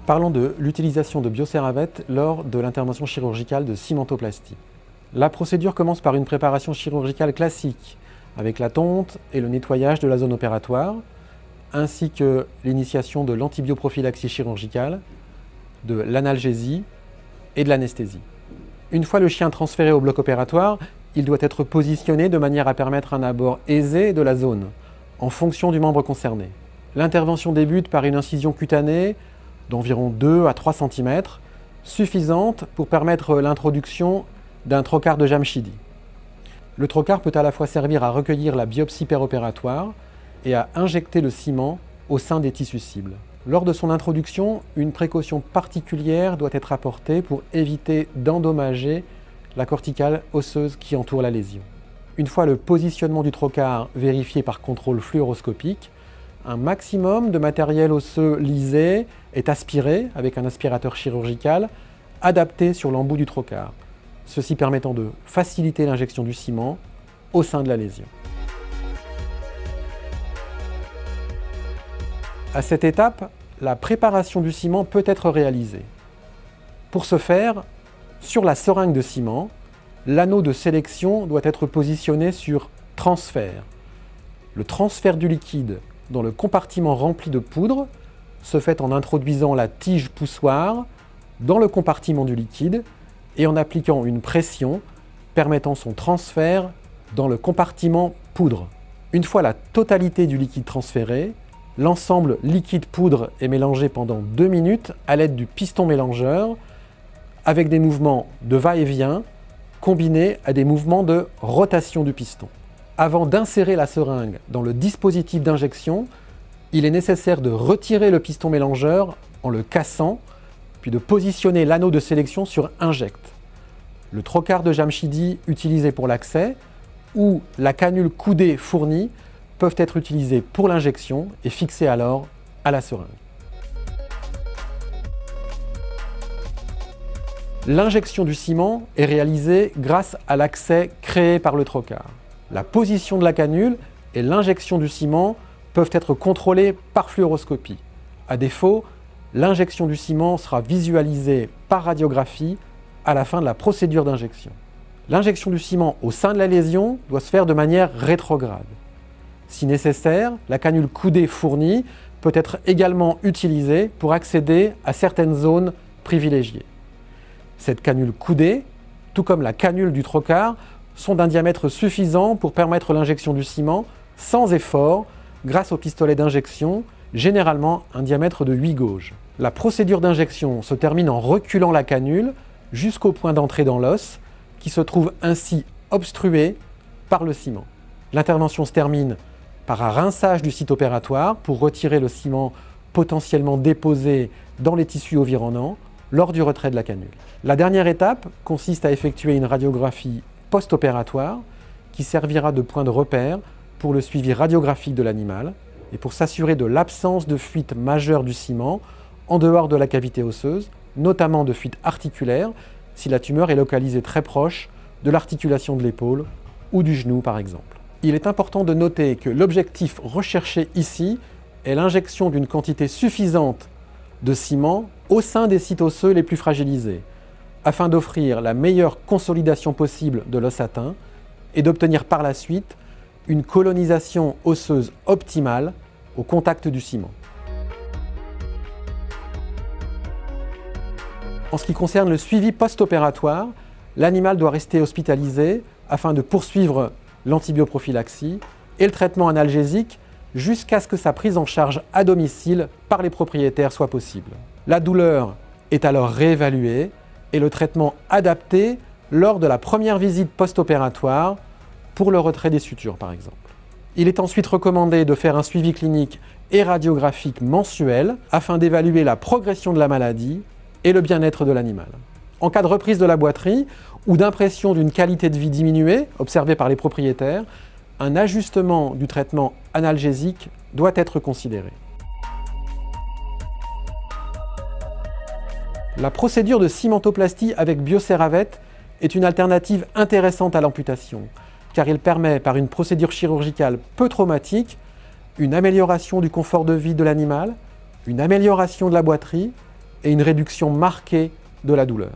Parlons de l'utilisation de Bioceravette lors de l'intervention chirurgicale de cimentoplastie. La procédure commence par une préparation chirurgicale classique, avec la tonte et le nettoyage de la zone opératoire, ainsi que l'initiation de l'antibioprophylaxie chirurgicale, de l'analgésie et de l'anesthésie. Une fois le chien transféré au bloc opératoire, il doit être positionné de manière à permettre un abord aisé de la zone, en fonction du membre concerné. L'intervention débute par une incision cutanée d'environ 2 à 3 cm, suffisante pour permettre l'introduction d'un trocar de Jamshidi. Le trocar peut à la fois servir à recueillir la biopsie péropératoire et à injecter le ciment au sein des tissus cibles. Lors de son introduction, une précaution particulière doit être apportée pour éviter d'endommager la corticale osseuse qui entoure la lésion. Une fois le positionnement du trocar vérifié par contrôle fluoroscopique, un maximum de matériel osseux lisé est aspiré avec un aspirateur chirurgical adapté sur l'embout du trocar, ceci permettant de faciliter l'injection du ciment au sein de la lésion. À cette étape, la préparation du ciment peut être réalisée. Pour ce faire, sur la seringue de ciment, l'anneau de sélection doit être positionné sur transfert. Le transfert du liquide dans le compartiment rempli de poudre se fait en introduisant la tige poussoir dans le compartiment du liquide et en appliquant une pression permettant son transfert dans le compartiment poudre. Une fois la totalité du liquide transféré, l'ensemble liquide-poudre est mélangé pendant 2 minutes à l'aide du piston mélangeur avec des mouvements de va-et-vient combinés à des mouvements de rotation du piston. Avant d'insérer la seringue dans le dispositif d'injection, il est nécessaire de retirer le piston mélangeur en le cassant, puis de positionner l'anneau de sélection sur inject. Le trocar de Jamshidi utilisé pour l'accès ou la canule coudée fournie peuvent être utilisés pour l'injection et fixés alors à la seringue. L'injection du ciment est réalisée grâce à l'accès créé par le trocar. La position de la canule et l'injection du ciment peuvent être contrôlées par fluoroscopie. À défaut, l'injection du ciment sera visualisée par radiographie à la fin de la procédure d'injection. L'injection du ciment au sein de la lésion doit se faire de manière rétrograde. Si nécessaire, la canule coudée fournie peut être également utilisée pour accéder à certaines zones privilégiées. Cette canule coudée, tout comme la canule du trocar, sont d'un diamètre suffisant pour permettre l'injection du ciment sans effort grâce au pistolet d'injection, généralement un diamètre de 8 gauges. La procédure d'injection se termine en reculant la canule jusqu'au point d'entrée dans l'os qui se trouve ainsi obstrué par le ciment. L'intervention se termine par un rinçage du site opératoire pour retirer le ciment potentiellement déposé dans les tissus environnants lors du retrait de la canule. La dernière étape consiste à effectuer une radiographie post-opératoire qui servira de point de repère pour le suivi radiographique de l'animal et pour s'assurer de l'absence de fuite majeure du ciment en dehors de la cavité osseuse, notamment de fuite articulaire si la tumeur est localisée très proche de l'articulation de l'épaule ou du genou par exemple. Il est important de noter que l'objectif recherché ici est l'injection d'une quantité suffisante de ciment au sein des sites osseux les plus fragilisés, afin d'offrir la meilleure consolidation possible de l'os atteint et d'obtenir par la suite une colonisation osseuse optimale au contact du ciment. En ce qui concerne le suivi post-opératoire, l'animal doit rester hospitalisé afin de poursuivre l'antibioprophylaxie et le traitement analgésique jusqu'à ce que sa prise en charge à domicile par les propriétaires soit possible. La douleur est alors réévaluée et le traitement adapté lors de la première visite post-opératoire pour le retrait des sutures par exemple. Il est ensuite recommandé de faire un suivi clinique et radiographique mensuel afin d'évaluer la progression de la maladie et le bien-être de l'animal. En cas de reprise de la boiterie ou d'impression d'une qualité de vie diminuée observée par les propriétaires, un ajustement du traitement analgésique doit être considéré. La procédure de cimentoplastie avec Bioceravette est une alternative intéressante à l'amputation, car il permet, par une procédure chirurgicale peu traumatique, une amélioration du confort de vie de l'animal, une amélioration de la boiterie et une réduction marquée de la douleur.